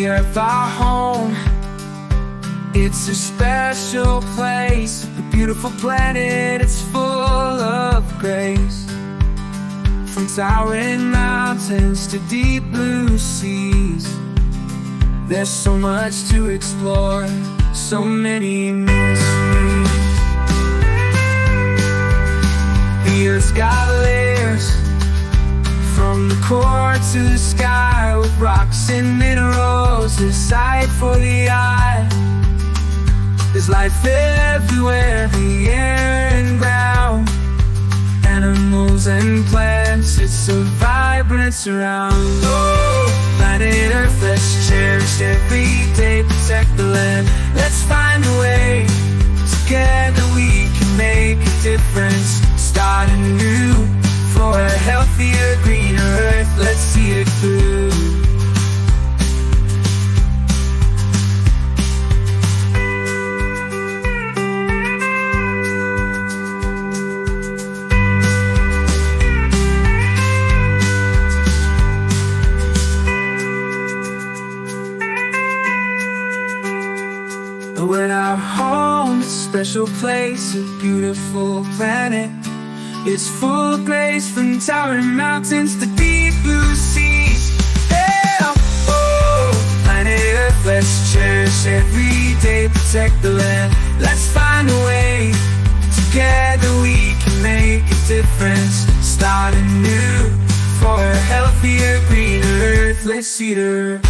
the earth our home. It's a special place, a beautiful planet, it's full of grace. From towering mountains to deep blue seas, there's so much to explore, so many mysteries. The earth's got layers, from the core to the sky, with rocks and minerals, a sight for the eye. There's life everywhere, the air and ground, animals and plants, it's a vibrant surround. Oh, planet Earth, let's cherish every day, protect the land. Let's find a way, together we can make a difference. Start anew, for a healthier, greener Earth, let's see it through. When our home is a special place, a beautiful planet, it's full of grace, from towering mountains to deep blue seas. Yeah, oh, planet Earth, let's cherish every day, protect the land. Let's find a way, together we can make a difference. Start anew, for a healthier, greener Earth, let's see the